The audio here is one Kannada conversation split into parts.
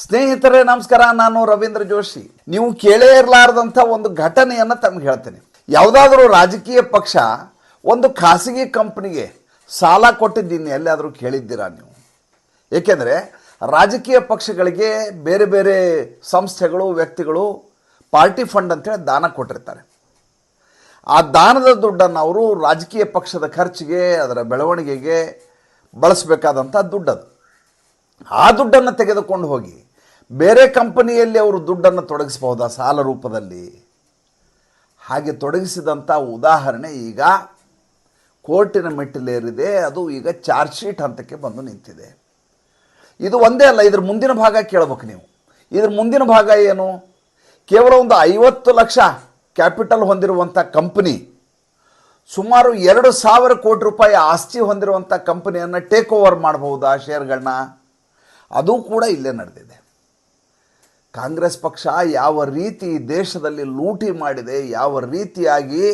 ಸ್ನೇಹಿತರೇ ನಮಸ್ಕಾರ, ನಾನು ರವೀಂದ್ರ ಜೋಶಿ. ನೀವು ಕೇಳೇ ಇರಲಾರ್ದಂಥ ಒಂದು ಘಟನೆಯನ್ನು ತಮಗೆ ಹೇಳ್ತೇನೆ. ಯಾವುದಾದ್ರೂ ರಾಜಕೀಯ ಪಕ್ಷ ಒಂದು ಖಾಸಗಿ ಕಂಪ್ನಿಗೆ ಸಾಲ ಕೊಟ್ಟಿದ್ದೀನಿ ಎಲ್ಲಾದರೂ ಕೇಳಿದ್ದೀರಾ ನೀವು? ಏಕೆಂದರೆ ರಾಜಕೀಯ ಪಕ್ಷಗಳಿಗೆ ಬೇರೆ ಬೇರೆ ಸಂಸ್ಥೆಗಳು, ವ್ಯಕ್ತಿಗಳು ಪಾರ್ಟಿ ಫಂಡ್ ಅಂತೇಳಿ ದಾನ ಕೊಟ್ಟಿರ್ತಾರೆ. ಆ ದಾನದ ದುಡ್ಡನ್ನು ಅವರು ರಾಜಕೀಯ ಪಕ್ಷದ ಖರ್ಚಿಗೆ, ಅದರ ಬೆಳವಣಿಗೆಗೆ ಬಳಸಬೇಕಾದಂಥ ದುಡ್ಡದು. ಆ ದುಡ್ಡನ್ನು ತೆಗೆದುಕೊಂಡು ಹೋಗಿ ಬೇರೆ ಕಂಪನಿಯಲ್ಲಿ ಅವರು ದುಡ್ಡನ್ನು ತೊಡಗಿಸಬಹುದಾ ಸಾಲ ರೂಪದಲ್ಲಿ? ಹಾಗೆ ತೊಡಗಿಸಿದಂಥ ಉದಾಹರಣೆ ಈಗ ಕೋರ್ಟಿನ ಮೆಟ್ಟಿಲೇರಿದೆ. ಅದು ಈಗ ಚಾರ್ಜ್ ಶೀಟ್ ಹಂತಕ್ಕೆ ಬಂದು ನಿಂತಿದೆ. ಇದು ಒಂದೇ ಅಲ್ಲ, ಇದ್ರ ಮುಂದಿನ ಭಾಗ ಕೇಳಬೇಕು ನೀವು. ಇದ್ರ ಮುಂದಿನ ಭಾಗ ಏನು? ಕೇವಲ ಒಂದು 50 ಲಕ್ಷ ಕ್ಯಾಪಿಟಲ್ ಹೊಂದಿರುವಂಥ ಕಂಪನಿ, ಸುಮಾರು 2,000 ಕೋಟಿ ರೂಪಾಯಿ ಆಸ್ತಿ ಹೊಂದಿರುವಂಥ ಕಂಪನಿಯನ್ನು ಟೇಕ್ ಓವರ್ ಮಾಡಬಹುದಾ ಶೇರ್ಗಳನ್ನ? ಅದು ಕೂಡ ಇಲ್ಲೇ ನಡೆದಿದೆ. ಕಾಂಗ್ರೆಸ್ ಪಕ್ಷ ಯಾವ ರೀತಿ ದೇಶದಲ್ಲಿ ಲೂಟಿ ಮಾಡಿದೆ, ಯಾವ ರೀತಿಯಾಗಿ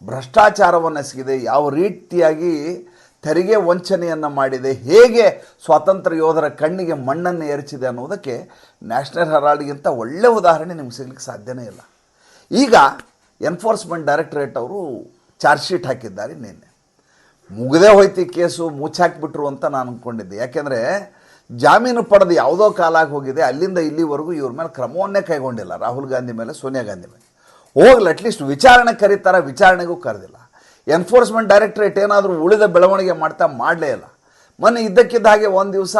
ಭ್ರಷ್ಟಾಚಾರವನ್ನು ಎಸಗಿದೆ, ಯಾವ ರೀತಿಯಾಗಿ ತೆರಿಗೆ ವಂಚನೆಯನ್ನು ಮಾಡಿದೆ, ಹೇಗೆ ಸ್ವಾತಂತ್ರ್ಯ ಯೋಧರ ಕಣ್ಣಿಗೆ ಮಣ್ಣನ್ನು ಎರಚಿದೆ ಅನ್ನೋದಕ್ಕೆ ನ್ಯಾಷನಲ್ ಹೆರಾಲ್ಡ್ಗಿಂತ ಒಳ್ಳೆಯ ಉದಾಹರಣೆ ನಿಮ್ಗೆ ಸಿಗ್ಲಿಕ್ಕೆ ಸಾಧ್ಯನೇ ಇಲ್ಲ. ಈಗ ಎನ್ಫೋರ್ಸ್ಮೆಂಟ್ ಡೈರೆಕ್ಟರೇಟ್ ಅವರು ಚಾರ್ಜ್ ಶೀಟ್ ಹಾಕಿದ್ದಾರೆ. ನಿನ್ನೆ ಮುಗದೇ ಹೋಯ್ತು ಕೇಸು, ಮುಚ್ಚಾಕಿಬಿಟ್ರು ಅಂತ ನಾನು ಅಂದ್ಕೊಂಡಿದ್ದೆ. ಯಾಕೆಂದರೆ ಜಾಮೀನು ಪಡೆದು ಯಾವುದೋ ಕಾಲಾಗಿ ಹೋಗಿದೆ, ಅಲ್ಲಿಂದ ಇಲ್ಲಿವರೆಗೂ ಇವ್ರ ಮೇಲೆ ಕ್ರಮವನ್ನೇ ಕೈಗೊಂಡಿಲ್ಲ. ರಾಹುಲ್ ಗಾಂಧಿ ಮೇಲೆ, ಸೋನಿಯಾ ಗಾಂಧಿ ಮೇಲೆ ಹೋಗಲಿ, ಅಟ್ಲೀಸ್ಟ್ ವಿಚಾರಣೆ ಕರೀತಾರೆ, ವಿಚಾರಣೆಗೂ ಕರೆದಿಲ್ಲ. ಎನ್ಫೋರ್ಸ್ಮೆಂಟ್ ಡೈರೆಕ್ಟರೇಟ್ ಏನಾದರೂ ಉಳಿದ ಬೆಳವಣಿಗೆ ಮಾಡಲೇ ಇಲ್ಲ. ಮೊನ್ನೆ ಇದ್ದಕ್ಕಿದ್ದ ಹಾಗೆ ಒಂದು ದಿವಸ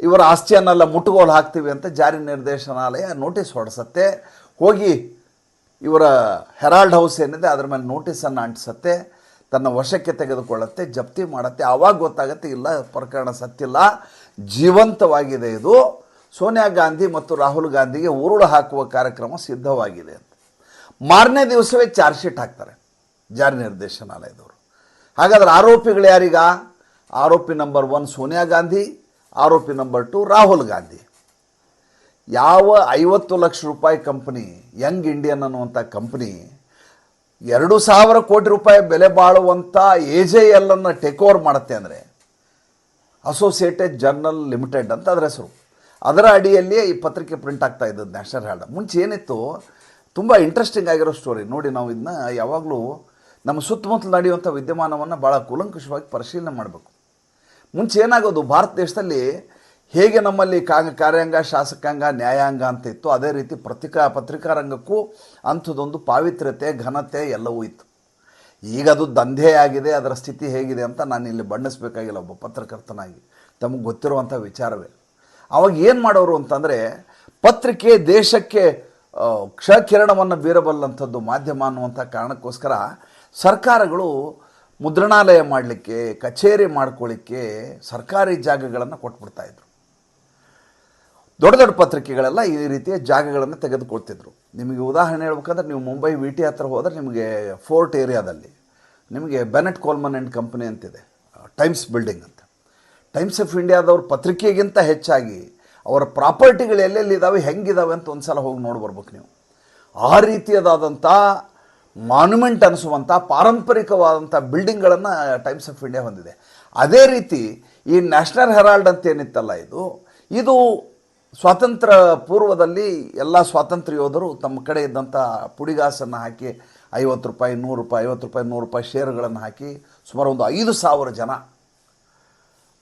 ಇವರ ಆಸ್ತಿಯನ್ನೆಲ್ಲ ಮುಟ್ಟುಗೋಲು ಹಾಕ್ತೀವಿ ಅಂತ ಜಾರಿ ನಿರ್ದೇಶನಾಲಯ ನೋಟಿಸ್ ಹೊರಡಿಸತ್ತೆ. ಹೋಗಿ ಇವರ ಹೆರಾಲ್ಡ್ ಹೌಸ್ ಏನಿದೆ ಅದರ ಮೇಲೆ ನೋಟಿಸನ್ನು ಅಂಟಿಸತ್ತೆ, ತನ್ನ ವಶಕ್ಕೆ ತೆಗೆದುಕೊಳ್ಳುತ್ತೆ, ಜಪ್ತಿ ಮಾಡುತ್ತೆ. ಆವಾಗ ಗೊತ್ತಾಗುತ್ತೆ ಇಲ್ಲ, ಪ್ರಕರಣ ಸತ್ತಿಲ್ಲ, ಜೀವಂತವಾಗಿದೆ. ಇದು ಸೋನಿಯಾ ಗಾಂಧಿ ಮತ್ತು ರಾಹುಲ್ ಗಾಂಧಿಗೆ ಉರುಳು ಹಾಕುವ ಕಾರ್ಯಕ್ರಮ ಸಿದ್ಧವಾಗಿದೆ ಅಂತ. ಮಾರನೇ ದಿವಸವೇ ಚಾರ್ಜ್ ಶೀಟ್ ಹಾಕ್ತಾರೆ ಜಾರಿ ನಿರ್ದೇಶನಾಲಯದವರು. ಹಾಗಾದರೆ ಆರೋಪಿಗಳು ಯಾರೀಗ? ಆರೋಪಿ ನಂಬರ್ 1 ಸೋನಿಯಾ ಗಾಂಧಿ, ಆರೋಪಿ ನಂಬರ್ 2 ರಾಹುಲ್ ಗಾಂಧಿ. ಯಾವ 50 ಲಕ್ಷ ರೂಪಾಯಿ ಕಂಪನಿ, ಯಂಗ್ ಇಂಡಿಯನ್ ಅನ್ನುವಂಥ ಕಂಪನಿ 2,000 ಕೋಟಿ ರೂಪಾಯಿ ಬೆಲೆ ಬಾಳುವಂಥ AJL ಅನ್ನು ಟೇಕ್ ಓವರ್ ಮಾಡುತ್ತೆ ಅಂದರೆ, ಅಸೋಸಿಯೇಟೆಡ್ ಜರ್ನಲ್ ಲಿಮಿಟೆಡ್ ಅಂತ ಅದರ ಹೆಸರು. ಅದರ ಅಡಿಯಲ್ಲಿಯೇ ಈ ಪತ್ರಿಕೆ ಪ್ರಿಂಟ್ ಆಗ್ತಾ ಇದ್ದದ್ದು ನ್ಯಾಷನಲ್ ಹೆರಾಲ್ಡ್. ಮುಂಚೆ ಏನಿತ್ತು, ತುಂಬ ಇಂಟ್ರೆಸ್ಟಿಂಗ್ ಆಗಿರೋ ಸ್ಟೋರಿ ನೋಡಿ. ನಾವು ಇದನ್ನ ಯಾವಾಗಲೂ ನಮ್ಮ ಸುತ್ತಮುತ್ತಲು ನಡೆಯುವಂಥ ವಿದ್ಯಮಾನವನ್ನು ಭಾಳ ಕೂಲಂಕುಷವಾಗಿ ಪರಿಶೀಲನೆ ಮಾಡಬೇಕು. ಮುಂಚೆ ಏನಾಗೋದು, ಭಾರತ ದೇಶದಲ್ಲಿ ಹೇಗೆ ನಮ್ಮಲ್ಲಿ ಕಾರ್ಯಾಂಗ, ಶಾಸಕಾಂಗ, ನ್ಯಾಯಾಂಗ ಅಂತ ಇತ್ತು, ಅದೇ ರೀತಿ ಪತ್ರಿಕಾ ರಂಗಕ್ಕೂ ಅಂಥದ್ದೊಂದು ಪಾವಿತ್ರ್ಯತೆ, ಘನತೆ ಎಲ್ಲವೂ ಇತ್ತು. ಈಗ ಅದು ದಂಧೆ ಆಗಿದೆ. ಅದರ ಸ್ಥಿತಿ ಹೇಗಿದೆ ಅಂತ ನಾನು ಇಲ್ಲಿ ಬಣ್ಣಿಸಬೇಕಾಗಿಲ್ಲ, ಒಬ್ಬ ಪತ್ರಕರ್ತನಾಗಿ ತಮಗೆ ಗೊತ್ತಿರುವಂಥ ವಿಚಾರವೇ. ಅವಾಗ ಏನು ಮಾಡೋರು ಅಂತಂದರೆ, ಪತ್ರಿಕೆ ದೇಶಕ್ಕೆ ಕ್ಷಕಿರಣವನ್ನು ಬೀರಬಲ್ಲಂಥದ್ದು ಮಾಧ್ಯಮ ಅನ್ನುವಂಥ ಕಾರಣಕ್ಕೋಸ್ಕರ ಸರ್ಕಾರಗಳು ಮುದ್ರಣಾಲಯ ಮಾಡಲಿಕ್ಕೆ, ಕಚೇರಿ ಮಾಡ್ಕೊಳ್ಳಿಕ್ಕೆ ಸರ್ಕಾರಿ ಜಾಗಗಳನ್ನು ಕೊಟ್ಬಿಡ್ತಾಯಿದ್ರು. ದೊಡ್ಡ ದೊಡ್ಡ ಪತ್ರಿಕೆಗಳೆಲ್ಲ ಈ ರೀತಿಯ ಜಾಗಗಳನ್ನು ತೆಗೆದುಕೊಳ್ತಿದ್ರು. ನಿಮಗೆ ಉದಾಹರಣೆ ಹೇಳ್ಬೇಕಂದ್ರೆ, ನೀವು ಮುಂಬೈ VT ಹತ್ರ ಹೋದರೆ ನಿಮಗೆ ಫೋರ್ಟ್ ಏರಿಯಾದಲ್ಲಿ ನಿಮಗೆ ಬೆನೆಟ್ ಕೋಲ್ಮನ್ ಆ್ಯಂಡ್ ಕಂಪನಿ ಅಂತಿದೆ, ಟೈಮ್ಸ್ ಬಿಲ್ಡಿಂಗ್ ಅಂತ. ಟೈಮ್ಸ್ ಆಫ್ ಇಂಡಿಯಾದವ್ರ ಪತ್ರಿಕೆಗಿಂತ ಹೆಚ್ಚಾಗಿ ಅವರ ಪ್ರಾಪರ್ಟಿಗಳು ಎಲ್ಲೆಲ್ಲಿದ್ದಾವೆ, ಹೆಂಗಿದ್ದಾವೆ ಅಂತ ಒಂದು ಸಲ ಹೋಗಿ ನೋಡಿ ಬರ್ಬೇಕು ನೀವು. ಆ ರೀತಿಯಾದಂಥ ಮಾನ್ಯುಮೆಂಟ್ ಅನಿಸುವಂಥ ಪಾರಂಪರಿಕವಾದಂಥ ಬಿಲ್ಡಿಂಗ್ಗಳನ್ನು ಟೈಮ್ಸ್ ಆಫ್ ಇಂಡಿಯಾ ಹೊಂದಿದೆ. ಅದೇ ರೀತಿ ಈ ನ್ಯಾಷನಲ್ ಹೆರಾಲ್ಡ್ ಅಂತ ಏನಿತ್ತಲ್ಲ, ಇದು ಸ್ವಾತಂತ್ರ್ಯ ಪೂರ್ವದಲ್ಲಿ ಎಲ್ಲ ಸ್ವಾತಂತ್ರ್ಯ ಯೋಧರು ತಮ್ಮ ಕಡೆ ಇದ್ದಂಥ ಪುಡಿಗಾಸನ್ನು ಹಾಕಿ 50 ರೂಪಾಯಿ, 100 ರೂಪಾಯಿ, 50 ರೂಪಾಯಿ, 100 ರೂಪಾಯಿ ಶೇರುಗಳನ್ನು ಹಾಕಿ ಸುಮಾರು ಒಂದು 5,000 ಜನ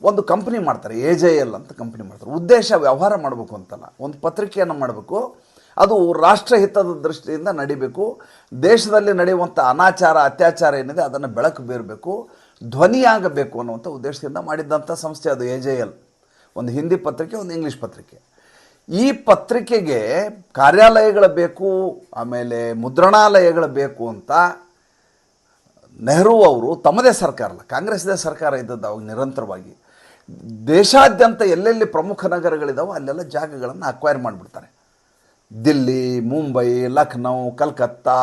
ಒಂದು ಕಂಪ್ನಿ ಮಾಡ್ತಾರೆ. AJL ಅಂತ ಕಂಪ್ನಿ ಮಾಡ್ತಾರೆ. ಉದ್ದೇಶ ವ್ಯವಹಾರ ಮಾಡಬೇಕು ಅಂತಲ್ಲ, ಒಂದು ಪತ್ರಿಕೆಯನ್ನು ಮಾಡಬೇಕು. ಅದು ರಾಷ್ಟ್ರಹಿತದ ದೃಷ್ಟಿಯಿಂದ ನಡಿಬೇಕು. ದೇಶದಲ್ಲಿ ನಡೆಯುವಂಥ ಅನಾಚಾರ, ಅತ್ಯಾಚಾರ ಏನಿದೆ ಅದನ್ನು ಬೆಳಕು ಬೀರಬೇಕು, ಧ್ವನಿಯಾಗಬೇಕು ಅನ್ನುವಂಥ ಉದ್ದೇಶದಿಂದ ಮಾಡಿದ್ದಂಥ ಸಂಸ್ಥೆ ಅದು AJL. ಒಂದು ಹಿಂದಿ ಪತ್ರಿಕೆ, ಒಂದು ಇಂಗ್ಲೀಷ್ ಪತ್ರಿಕೆ. ಈ ಪತ್ರಿಕೆಗೆ ಕಾರ್ಯಾಲಯಗಳು ಬೇಕು, ಆಮೇಲೆ ಮುದ್ರಣಾಲಯಗಳು ಬೇಕು ಅಂತ ನೆಹರು ಅವರು ತಮ್ಮದೇ ಸರ್ಕಾರ ಅಲ್ಲ, ಕಾಂಗ್ರೆಸ್ದೇ ಸರ್ಕಾರ ಇದ್ದದ್ದು ಅವಾಗ ನಿರಂತರವಾಗಿ ದೇಶಾದ್ಯಂತ ಎಲ್ಲೆಲ್ಲಿ ಪ್ರಮುಖ ನಗರಗಳಿದ್ದಾವೋ ಅಲ್ಲೆಲ್ಲ ಜಾಗಗಳನ್ನು ಅಕ್ವೈರ್ ಮಾಡಿಬಿಡ್ತಾರೆ. ದಿಲ್ಲಿ, ಮುಂಬೈ, ಲಕ್ನೌ, ಕಲ್ಕತ್ತಾ,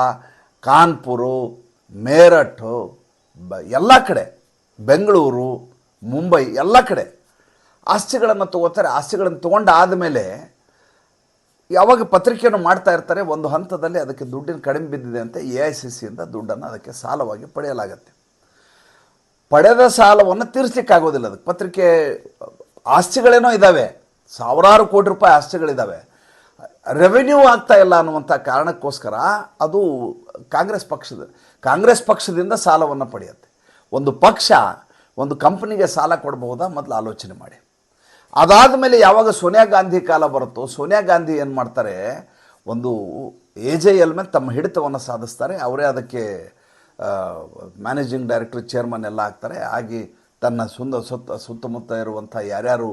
ಕಾನ್ಪುರು, ಮೇರಠು, ಎಲ್ಲ ಕಡೆ, ಬೆಂಗಳೂರು, ಮುಂಬೈ, ಎಲ್ಲ ಕಡೆ ಆಸ್ತಿಗಳನ್ನು ತೊಗೋತಾರೆ. ಆಸ್ತಿಗಳನ್ನು ತೊಗೊಂಡಾದ ಮೇಲೆ ಯಾವಾಗ ಪತ್ರಿಕೆಯನ್ನು ಮಾಡ್ತಾ ಇರ್ತಾರೆ, ಒಂದು ಹಂತದಲ್ಲಿ ಅದಕ್ಕೆ ದುಡ್ಡಿನ ಕಡಿಮೆ ಬಿದ್ದಿದೆ ಅಂತ AICCಯಿಂದ ದುಡ್ಡನ್ನು ಅದಕ್ಕೆ ಸಾಲವಾಗಿ ಪಡೆಯಲಾಗತ್ತೆ. ಪಡೆದ ಸಾಲವನ್ನು ತೀರಿಸಲಿಕ್ಕಾಗೋದಿಲ್ಲ. ಅದಕ್ಕೆ ಪತ್ರಿಕೆ ಆಸ್ತಿಗಳೇನೋ ಇದ್ದಾವೆ, ಸಾವಿರಾರು ಕೋಟಿ ರೂಪಾಯಿ ಆಸ್ತಿಗಳಿದ್ದಾವೆ, ರೆವೆನ್ಯೂ ಆಗ್ತಾ ಇಲ್ಲ ಅನ್ನುವಂಥ ಕಾರಣಕ್ಕೋಸ್ಕರ ಅದು ಕಾಂಗ್ರೆಸ್ ಪಕ್ಷದಿಂದ ಸಾಲವನ್ನು ಪಡೆಯುತ್ತೆ. ಒಂದು ಪಕ್ಷ ಒಂದು ಕಂಪ್ನಿಗೆ ಸಾಲ ಕೊಡಬಹುದಾ, ಮೊದಲು ಆಲೋಚನೆ ಮಾಡಿ. ಅದಾದ ಮೇಲೆ ಯಾವಾಗ ಸೋನಿಯಾ ಗಾಂಧಿ ಕಾಲ ಬರುತ್ತೋ, ಸೋನಿಯಾ ಗಾಂಧಿ ಏನು ಮಾಡ್ತಾರೆ, ಒಂದು AJL ಮೇಲೆ ತಮ್ಮ ಹಿಡಿತವನ್ನು ಸಾಧಿಸ್ತಾರೆ. ಅವರೇ ಅದಕ್ಕೆ ಮ್ಯಾನೇಜಿಂಗ್ ಡೈರೆಕ್ಟರ್, ಚೇರ್ಮನ್ ಎಲ್ಲ ಆಗ್ತಾರೆ. ಆಗಿ ತನ್ನ ಸುತ್ತಮುತ್ತ ಇರುವಂಥ ಯಾರ್ಯಾರು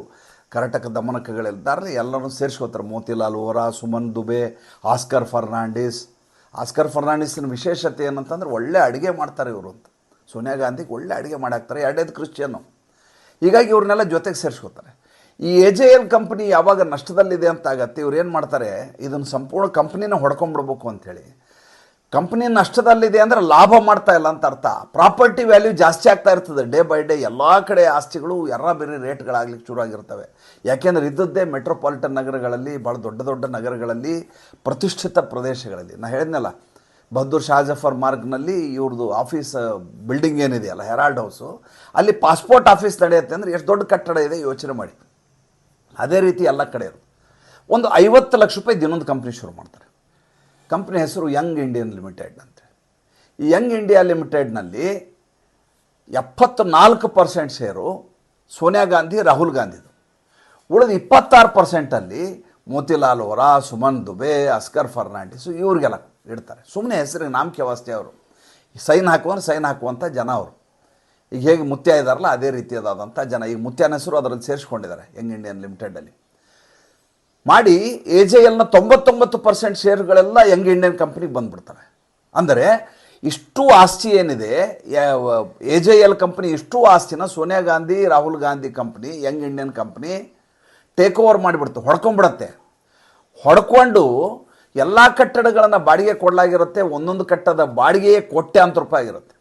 ಕರ್ನಾಟಕ ದಮನಕಗಳಿದ್ದಾರೆ ಎಲ್ಲರೂ ಸೇರಿಸ್ಕೋತಾರೆ. ಮೋತಿಲಾಲ್ ವೋರಾ, ಸುಮನ್ ದುಬೆ, ಆಸ್ಕರ್ ಫರ್ನಾಂಡಿಸ್ನ ವಿಶೇಷತೆ ಏನಂತಂದ್ರೆ ಒಳ್ಳೆ ಅಡುಗೆ ಮಾಡ್ತಾರೆ ಇವರು ಅಂತ. ಸೋನಿಯಾ ಗಾಂಧಿಗೆ ಒಳ್ಳೆ ಅಡುಗೆ ಮಾಡಾಕ್ತಾರೆ, ಎರಡೇದು ಕ್ರಿಶ್ಚಿಯನ್ನು. ಹೀಗಾಗಿ ಇವ್ರನ್ನೆಲ್ಲ ಜೊತೆಗೆ ಸೇರಿಸ್ಕೋತಾರೆ. ಈ AJL ಕಂಪ್ನಿ ಯಾವಾಗ ನಷ್ಟದಲ್ಲಿದೆ ಅಂತ ಆಗತ್ತೆ, ಇವ್ರು ಏನು ಮಾಡ್ತಾರೆ, ಇದನ್ನು ಸಂಪೂರ್ಣ ಕಂಪ್ನಿನ ಹೊಡ್ಕೊಂಡ್ಬಿಡ್ಬೇಕು ಅಂಥೇಳಿ. ಕಂಪ್ನಿ ನಷ್ಟದಲ್ಲಿದೆ ಅಂದರೆ ಲಾಭ ಮಾಡ್ತಾ ಇಲ್ಲ ಅಂತ ಅರ್ಥ. ಪ್ರಾಪರ್ಟಿ ವ್ಯಾಲ್ಯೂ ಜಾಸ್ತಿ ಆಗ್ತಾ ಇರ್ತದೆ ಡೇ ಬೈ ಡೇ. ಎಲ್ಲ ಕಡೆ ಆಸ್ತಿಗಳು ಬೇರೆ ರೇಟ್ಗಳಾಗ್ಲಿಕ್ಕೆ ಶುರು ಆಗಿರ್ತವೆ. ಯಾಕೆಂದರೆ ಇದ್ದದ್ದೇ ಮೆಟ್ರೋಪಾಲಿಟನ್ ನಗರಗಳಲ್ಲಿ, ಭಾಳ ದೊಡ್ಡ ದೊಡ್ಡ ನಗರಗಳಲ್ಲಿ, ಪ್ರತಿಷ್ಠಿತ ಪ್ರದೇಶಗಳಲ್ಲಿ. ನಾನು ಹೇಳಿದ್ನಲ್ಲ, ಬಹದ್ದೂರ್ ಶಾಜಫರ್ ಮಾರ್ಗ್ನಲ್ಲಿ ಇವ್ರದ್ದು ಆಫೀಸ್ ಬಿಲ್ಡಿಂಗ್ ಏನಿದೆಯಲ್ಲ, ಹೆರಾಲ್ಡ್ ಹೌಸು, ಅಲ್ಲಿ ಪಾಸ್ಪೋರ್ಟ್ ಆಫೀಸ್ ನಡೆಯುತ್ತೆ ಅಂದರೆ ಎಷ್ಟು ದೊಡ್ಡ ಕಟ್ಟಡ ಇದೆ ಯೋಚನೆ ಮಾಡಿ. ಅದೇ ರೀತಿ ಎಲ್ಲ ಕಡೆ ಇರೋದು. ಒಂದು 50 ಲಕ್ಷ ರೂಪಾಯಿ ದಿನೊಂದು ಕಂಪ್ನಿ ಶುರು ಮಾಡ್ತಾರೆ. ಕಂಪ್ನಿ ಹೆಸರು ಯಂಗ್ ಇಂಡಿಯನ್ ಲಿಮಿಟೆಡ್ ಅಂತ. ಈ ಯಂಗ್ ಇಂಡಿಯಾ ಲಿಮಿಟೆಡ್ನಲ್ಲಿ 74% ಶೇರು ಸೋನಿಯಾ ಗಾಂಧಿ, ರಾಹುಲ್ ಗಾಂಧಿದು. ಉಳಿದ 26%ಅಲ್ಲಿ ಮೋತಿಲಾಲ್ ವೋರಾ, ಸುಮನ್ ದುಬೆ, ಆಸ್ಕರ್ ಫರ್ನಾಂಡಿಸು ಇವ್ರಿಗೆಲ್ಲ ಇಡ್ತಾರೆ. ಸುಮ್ಮನೆ ಹೆಸರಿಗೆ ನಾಮಕೆ ವಾಸ್ತೆ. ಅವರು ಸೈನ್ ಹಾಕುವಂಥ ಜನ ಅವರು. ಈಗ ಹೇಗೆ ಮುತ್ಯ ಇದ್ದಾರಲ್ಲ ಅದೇ ರೀತಿಯಾದಂಥ ಜನ. ಈಗ ಮುತ್ಯನ ಹೆಸರು ಅದರಲ್ಲಿ ಸೇರಿಸ್ಕೊಂಡಿದ್ದಾರೆ ಯಂಗ್ ಇಂಡಿಯನ್ ಲಿಮಿಟೆಡಲ್ಲಿ ಮಾಡಿ. AJLನ 99% ಶೇರುಗಳೆಲ್ಲ ಯಂಗ್ ಇಂಡಿಯನ್ ಕಂಪ್ನಿಗೆ ಬಂದುಬಿಡ್ತವೆ. ಅಂದರೆ ಇಷ್ಟು ಆಸ್ತಿ ಏನಿದೆ, AJL ಕಂಪ್ನಿ ಇಷ್ಟು ಆಸ್ತಿನ Sonia Gandhi, Rahul Gandhi company, young Indian company take over ಮಾಡಿಬಿಡ್ತು, ಹೊಡ್ಕೊಂಡ್ಬಿಡತ್ತೆ. ಹೊಡ್ಕೊಂಡು ಎಲ್ಲ ಕಟ್ಟಡಗಳನ್ನು ಬಾಡಿಗೆ ಕೊಡಲಾಗಿರುತ್ತೆ. ಒಂದೊಂದು ಕಟ್ಟಡದ ಬಾಡಿಗೆಯೇ ಕೋಟ್ಯಾಂತರ ರೂಪಾಯಿ ಆಗಿರುತ್ತೆ.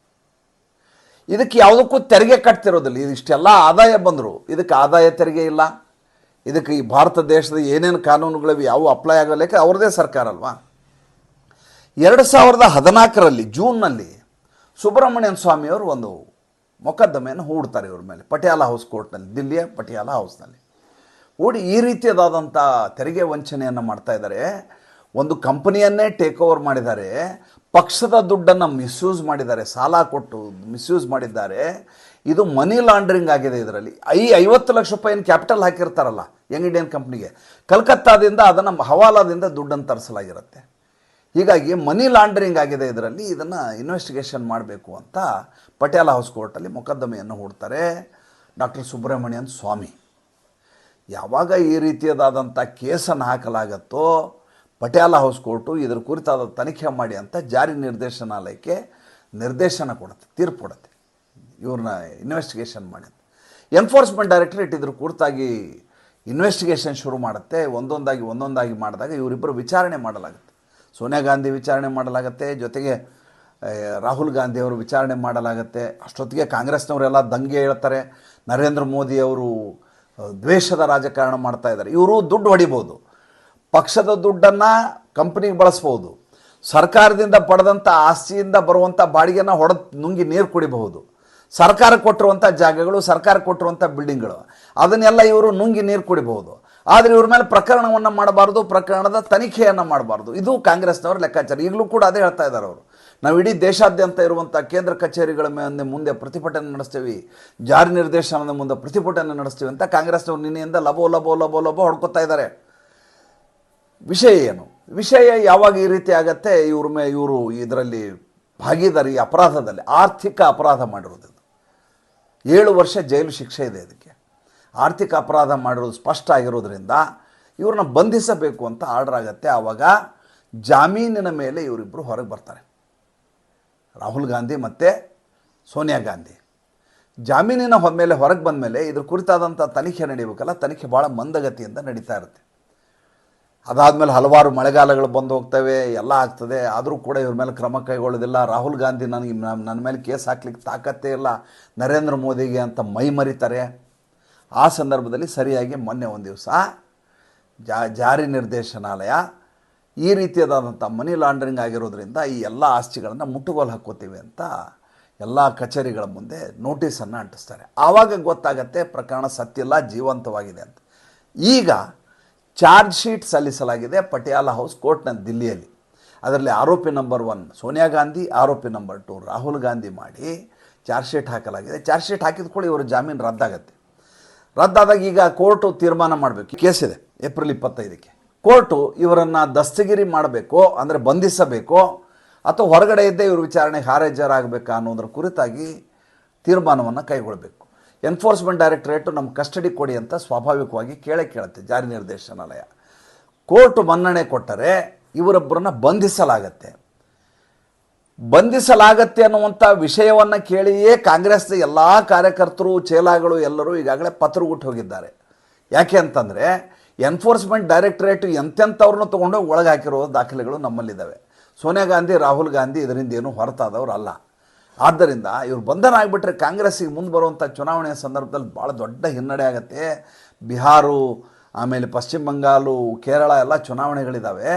ಇದಕ್ಕೆ ಯಾವುದಕ್ಕೂ ತೆರಿಗೆ ಕಟ್ತಿರೋದಿಲ್ಲ. ಇದಿಷ್ಟೆಲ್ಲ ಆದಾಯ ಬಂದರು ಇದಕ್ಕೆ ಆದಾಯ ತೆರಿಗೆ ಇಲ್ಲ. ಇದಕ್ಕೆ ಈ ಭಾರತ ದೇಶದ ಏನೇನು ಕಾನೂನುಗಳಿವೆ ಯಾವ ಅಪ್ಲೈ ಆಗಲಿಕ್ಕೆ ಅವ್ರದ್ದೇ ಸರ್ಕಾರ ಅಲ್ವಾ. 2014ರಲ್ಲಿ ಜೂನ್ನಲ್ಲಿ ಸುಬ್ರಹ್ಮಣ್ಯನ್ ಸ್ವಾಮಿಯವರು ಒಂದು ಮೊಕದ್ದಮೆಯನ್ನು ಹೂಡ್ತಾರೆ ಇವ್ರ ಮೇಲೆ, ಪಟಿಯಾಲ ಹೌಸ್ ಕೋರ್ಟ್ನಲ್ಲಿ, ದಿಲ್ಲಿಯ ಪಟಿಯಾಲ ಹೌಸ್ನಲ್ಲಿ ಹೂಡಿ ಈ ರೀತಿಯಾದಂಥ ತೆರಿಗೆ ವಂಚನೆಯನ್ನು ಮಾಡ್ತಾ ಇದ್ದಾರೆ. ಒಂದು ಕಂಪನಿಯನ್ನೇ ಟೇಕ್ ಓವರ್ ಮಾಡಿದ್ದಾರೆ. ಪಕ್ಷದ ದುಡ್ಡನ್ನು ಮಿಸ್ಯೂಸ್ ಮಾಡಿದ್ದಾರೆ, ಸಾಲ ಕೊಟ್ಟು ಮಿಸ್ಯೂಸ್ ಮಾಡಿದ್ದಾರೆ. ಇದು ಮನಿ ಲಾಂಡ್ರಿಂಗ್ ಆಗಿದೆ. ಇದರಲ್ಲಿ 50 ಲಕ್ಷ ರೂಪಾಯಿನ ಕ್ಯಾಪಿಟಲ್ ಹಾಕಿರ್ತಾರಲ್ಲ ಯಂಗ್ ಇಂಡಿಯನ್ ಕಂಪ್ನಿಗೆ, ಕಲ್ಕತ್ತಾದಿಂದ ಅದನ್ನು ಹವಾಲಾದಿಂದ ದುಡ್ಡನ್ನು ತರಿಸಲಾಗಿರುತ್ತೆ. ಹೀಗಾಗಿ ಮನಿ ಲಾಂಡ್ರಿಂಗ್ ಆಗಿದೆ ಇದರಲ್ಲಿ. ಇದನ್ನು ಇನ್ವೆಸ್ಟಿಗೇಷನ್ ಮಾಡಬೇಕು ಅಂತ ಪಟಿಯಾಲ ಹೌಸ್ ಕೋರ್ಟಲ್ಲಿ ಮೊಕದ್ದಮೆಯನ್ನು ಹೂಡ್ತಾರೆ ಡಾಕ್ಟರ್ ಸುಬ್ರಹ್ಮಣ್ಯನ್ ಸ್ವಾಮಿ. ಯಾವಾಗ ಈ ರೀತಿಯಾದಂಥ ಕೇಸನ್ನು ಹಾಕಲಾಗತ್ತೋ ಪಟಿಯಾಲ ಹೌಸ್ ಕೋರ್ಟು ಇದರ ಕುರಿತಾದ ತನಿಖೆ ಮಾಡಿ ಅಂತ ಜಾರಿ ನಿರ್ದೇಶನಾಲಯಕ್ಕೆ ನಿರ್ದೇಶನ ಕೊಡುತ್ತೆ, ತೀರ್ಪು ಕೊಡುತ್ತೆ. ಇವ್ರನ್ನ ಇನ್ವೆಸ್ಟಿಗೇಷನ್ ಮಾಡಿ. ಎನ್ಫೋರ್ಸ್ಮೆಂಟ್ ಡೈರೆಕ್ಟರೇಟ್ ಇದ್ರ ಕುರಿತಾಗಿ ಇನ್ವೆಸ್ಟಿಗೇಷನ್ ಶುರು ಮಾಡುತ್ತೆ. ಒಂದೊಂದಾಗಿ ಮಾಡಿದಾಗ ಇವರಿಬ್ಬರು ವಿಚಾರಣೆ ಮಾಡಲಾಗುತ್ತೆ. ಸೋನಿಯಾ ಗಾಂಧಿ ವಿಚಾರಣೆ ಮಾಡಲಾಗುತ್ತೆ, ಜೊತೆಗೆ ರಾಹುಲ್ ಗಾಂಧಿಯವರು ವಿಚಾರಣೆ ಮಾಡಲಾಗುತ್ತೆ. ಅಷ್ಟೊತ್ತಿಗೆ ಕಾಂಗ್ರೆಸ್ನವರೆಲ್ಲ ದಂಗೆ ಹೇಳ್ತಾರೆ. ನರೇಂದ್ರ ಮೋದಿಯವರು ದ್ವೇಷದ ರಾಜಕಾರಣ ಮಾಡ್ತಾ ಇದ್ದಾರೆ. ಇವರು ದುಡ್ಡು ಹೊಡಿಬೋದು, ಪಕ್ಷದ ದುಡ್ಡನ್ನು ಕಂಪ್ನಿಗೆ ಬಳಸ್ಬೋದು, ಸರ್ಕಾರದಿಂದ ಪಡೆದಂಥ ಆಸ್ತಿಯಿಂದ ಬರುವಂಥ ಬಾಡಿಗೆನ ನುಂಗಿ ನೀರು ಕುಡಿಬಹುದು, ಸರ್ಕಾರ ಕೊಟ್ಟಿರುವಂಥ ಜಾಗಗಳು, ಸರ್ಕಾರ ಕೊಟ್ಟಿರುವಂಥ ಬಿಲ್ಡಿಂಗ್ಗಳು, ಅದನ್ನೆಲ್ಲ ಇವರು ನುಂಗಿ ನೀರು ಕುಡಿಬಹುದು. ಆದರೆ ಇವ್ರ ಮೇಲೆ ಪ್ರಕರಣವನ್ನು ಮಾಡಬಾರ್ದು, ಪ್ರಕರಣದ ತನಿಖೆಯನ್ನು ಮಾಡಬಾರ್ದು. ಇದು ಕಾಂಗ್ರೆಸ್ನವ್ರ ಲೆಕ್ಕಾಚಾರ. ಈಗಲೂ ಕೂಡ ಅದೇ ಹೇಳ್ತಾ ಇದ್ದಾರೆ ಅವರು. ನಾವು ಇಡೀ ದೇಶಾದ್ಯಂತ ಇರುವಂಥ ಕೇಂದ್ರ ಕಚೇರಿಗಳ ಮುಂದೆ ಪ್ರತಿಭಟನೆ ನಡೆಸ್ತೀವಿ, ಜಾರಿ ನಿರ್ದೇಶನದ ಮುಂದೆ ಪ್ರತಿಭಟನೆ ನಡೆಸ್ತೀವಿ ಅಂತ ಕಾಂಗ್ರೆಸ್ನವ್ರು ನಿನ್ನೆಯಿಂದ ಲಬೋ ಹೊಡ್ಕೊತಾ ಇದ್ದಾರೆ. ವಿಷಯ ಏನು? ವಿಷಯ ಯಾವಾಗ ಈ ರೀತಿ ಆಗತ್ತೆ, ಇವರು ಇದರಲ್ಲಿ ಭಾಗಿದಾರಿ, ಅಪರಾಧದಲ್ಲಿ ಆರ್ಥಿಕ ಅಪರಾಧ ಮಾಡಿರೋದು. 7 ವರ್ಷ ಜೈಲು ಶಿಕ್ಷೆ ಇದೆ ಇದಕ್ಕೆ. ಆರ್ಥಿಕ ಅಪರಾಧ ಮಾಡಿರೋದು ಸ್ಪಷ್ಟ ಆಗಿರೋದ್ರಿಂದ ಇವ್ರನ್ನ ಬಂಧಿಸಬೇಕು ಅಂತ ಆರ್ಡರ್ ಆಗುತ್ತೆ. ಆವಾಗ ಜಾಮೀನಿನ ಮೇಲೆ ಇವರಿಬ್ಬರು ಹೊರಗೆ ಬರ್ತಾರೆ, ರಾಹುಲ್ ಗಾಂಧಿ ಮತ್ತು ಸೋನಿಯಾ ಗಾಂಧಿ. ಜಾಮೀನಿನ ಮೇಲೆ ಹೊರಗೆ ಬಂದ ಮೇಲೆ ಇದ್ರ ಕುರಿತಾದಂಥ ತನಿಖೆ ನಡೀಬೇಕಲ್ಲ, ತನಿಖೆ ಭಾಳ ಮಂದಗತಿಯಿಂದ ನಡೀತಾ ಇರುತ್ತೆ. ಅದಾದಮೇಲೆ ಹಲವಾರು ಮಳೆಗಾಲಗಳು ಬಂದು ಹೋಗ್ತವೆ, ಎಲ್ಲ ಆಗ್ತದೆ. ಆದರೂ ಕೂಡ ಇವ್ರ ಮೇಲೆ ಕ್ರಮ ಕೈಗೊಳ್ಳೋದಿಲ್ಲ. ರಾಹುಲ್ ಗಾಂಧಿ ನನ್ನ ಮೇಲೆ ಕೇಸ್ ಹಾಕ್ಲಿಕ್ಕೆ ತಾಕತ್ತೇ ಇಲ್ಲ ನರೇಂದ್ರ ಮೋದಿಗೆ ಅಂತ ಮೈ ಮರಿತಾರೆ. ಆ ಸಂದರ್ಭದಲ್ಲಿ ಸರಿಯಾಗಿ ಮೊನ್ನೆ ಒಂದು ದಿವಸ ಜಾರಿ ನಿರ್ದೇಶನಾಲಯ ಈ ರೀತಿಯಾದಂಥ ಮನಿ ಲಾಂಡ್ರಿಂಗ್ ಆಗಿರೋದ್ರಿಂದ ಈ ಎಲ್ಲ ಆಸ್ತಿಗಳನ್ನು ಮುಟ್ಟುಗೋಲು ಹಾಕ್ಕೋತೀವಿ ಅಂತ ಎಲ್ಲ ಕಚೇರಿಗಳ ಮುಂದೆ ನೋಟಿಸನ್ನು ಅಂಟಿಸ್ತಾರೆ. ಆವಾಗ ಗೊತ್ತಾಗತ್ತೆ ಪ್ರಕರಣ ಸತ್ತಿಲ್ಲ, ಜೀವಂತವಾಗಿದೆ ಅಂತ. ಈಗ ಚಾರ್ಜ್ ಶೀಟ್ ಸಲ್ಲಿಸಲಾಗಿದೆ ಪಟಿಯಾಲ ಹೌಸ್ ಕೋರ್ಟ್ನ ದಿಲ್ಲಿಯಲ್ಲಿ. ಅದರಲ್ಲಿ ಆರೋಪಿ ನಂಬರ್ 1 ಸೋನಿಯಾ ಗಾಂಧಿ, ಆರೋಪಿ ನಂಬರ್ 2 ರಾಹುಲ್ ಗಾಂಧಿ ಮಾಡಿ ಚಾರ್ಜ್ ಶೀಟ್ ಹಾಕಲಾಗಿದೆ. ಚಾರ್ಜ್ ಶೀಟ್ ಹಾಕಿದ ಕೂಡ ಇವರು ಜಾಮೀನು ರದ್ದಾಗತ್ತೆ. ರದ್ದಾದಾಗ ಈಗ ಕೋರ್ಟು ತೀರ್ಮಾನ ಮಾಡಬೇಕು. ಕೇಸಿದೆ ಏಪ್ರಿಲ್ 25ಕ್ಕೆ. ಕೋರ್ಟು ಇವರನ್ನು ದಸ್ತಗಿರಿ ಮಾಡಬೇಕೋ ಅಂದರೆ ಬಂಧಿಸಬೇಕೋ ಅಥವಾ ಹೊರಗಡೆ ಇದ್ದೇ ಇವರು ವಿಚಾರಣೆಗೆ ಹಾಜರಾಗಬೇಕಾ ಅನ್ನೋದ್ರ ಕುರಿತಾಗಿ ತೀರ್ಮಾನವನ್ನು ಕೈಗೊಳ್ಳಬೇಕು. ಎನ್ಫೋರ್ಸ್ಮೆಂಟ್ ಡೈರೆಕ್ಟರೇಟು ನಮ್ಮ ಕಸ್ಟಡಿ ಕೊಡಿ ಅಂತ ಸ್ವಾಭಾವಿಕವಾಗಿ ಕೇಳುತ್ತೆ ಜಾರಿ ನಿರ್ದೇಶನಾಲಯ. ಕೋರ್ಟು ಮನ್ನಣೆ ಕೊಟ್ಟರೆ ಇವರೊಬ್ಬರನ್ನು ಬಂಧಿಸಲಾಗತ್ತೆ ಅನ್ನುವಂಥ ವಿಷಯವನ್ನು ಕೇಳಿಯೇ ಕಾಂಗ್ರೆಸ್ ಎಲ್ಲ ಕಾರ್ಯಕರ್ತರು, ಚೇಲಾಗಳು ಎಲ್ಲರೂ ಈಗಾಗಲೇ ಪತ್ರಗುಟ್ಟು ಹೋಗಿದ್ದಾರೆ. ಯಾಕೆ ಅಂತಂದರೆ ಎನ್ಫೋರ್ಸ್ಮೆಂಟ್ ಡೈರೆಕ್ಟರೇಟು ಎಂತೆಂಥವ್ರನ್ನೂ ತೊಗೊಂಡು ಒಳಗೆ ಹಾಕಿರೋ ದಾಖಲೆಗಳು ನಮ್ಮಲ್ಲಿದ್ದಾವೆ. ಸೋನಿಯಾ ಗಾಂಧಿ, ರಾಹುಲ್ ಗಾಂಧಿ ಇದರಿಂದ ಏನೂ ಹೊರತಾದವರು ಅಲ್ಲ. ಆದ್ದರಿಂದ ಇವರು ಬಂಧನ ಆಗಿಬಿಟ್ರೆ ಕಾಂಗ್ರೆಸ್ಸಿಗೆ ಮುಂದೆ ಬರುವಂಥ ಚುನಾವಣೆಯ ಸಂದರ್ಭದಲ್ಲಿ ಭಾಳ ದೊಡ್ಡ ಹಿನ್ನಡೆ ಆಗುತ್ತೆ. ಬಿಹಾರು, ಆಮೇಲೆ ಪಶ್ಚಿಮ ಬಂಗಾಳ, ಕೇರಳ ಎಲ್ಲ ಚುನಾವಣೆಗಳಿದ್ದಾವೆ.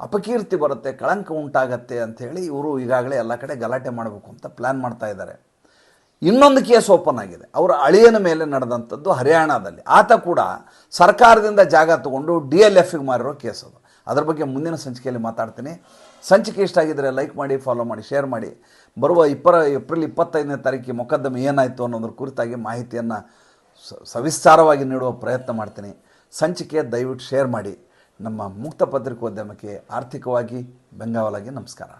ಅಪಕೀರ್ತಿ ಬರುತ್ತೆ, ಕಳಂಕ ಉಂಟಾಗತ್ತೆ ಅಂಥೇಳಿ ಇವರು ಈಗಾಗಲೇ ಎಲ್ಲ ಕಡೆ ಗಲಾಟೆ ಮಾಡಬೇಕು ಅಂತ ಪ್ಲ್ಯಾನ್ ಮಾಡ್ತಾ ಇದ್ದಾರೆ. ಇನ್ನೊಂದು ಕೇಸ್ ಓಪನ್ ಆಗಿದೆ. ಅವರ ಅಳಿಯನ ಮೇಲೆ ನಡೆದಂಥದ್ದು ಹರಿಯಾಣದಲ್ಲಿ. ಆತ ಕೂಡ ಸರ್ಕಾರದಿಂದ ಜಾಗ ತಗೊಂಡು DLFಗೆ ಮಾರಿರೋ ಕೇಸ್ ಅದು. ಅದರ ಬಗ್ಗೆ ಮುಂದಿನ ಸಂಚಿಕೆಯಲ್ಲಿ ಮಾತಾಡ್ತೀನಿ. ಸಂಚಿಕೆ ಇಷ್ಟ ಆಗಿದ್ದರೆ ಲೈಕ್ ಮಾಡಿ, ಫಾಲೋ ಮಾಡಿ, ಶೇರ್ ಮಾಡಿ. ಬರುವ ಏಪ್ರಿಲ್ 25ನೇ ತಾರೀಕಿಗೆ ಮೊಕದ್ದಮೆ ಏನಾಯಿತು ಅನ್ನೋದ್ರ ಕುರಿತಾಗಿ ಮಾಹಿತಿಯನ್ನು ಸವಿಸ್ತಾರವಾಗಿ ನೀಡುವ ಪ್ರಯತ್ನ ಮಾಡ್ತೀನಿ. ಸಂಚಿಕೆ ದಯವಿಟ್ಟು ಶೇರ್ ಮಾಡಿ. ನಮ್ಮ ಮುಕ್ತ ಪತ್ರಿಕೋದ್ಯಮಕ್ಕೆ ಆರ್ಥಿಕವಾಗಿ ಬೆಂಗಾವಲಾಗಿ ನಮಸ್ಕಾರ.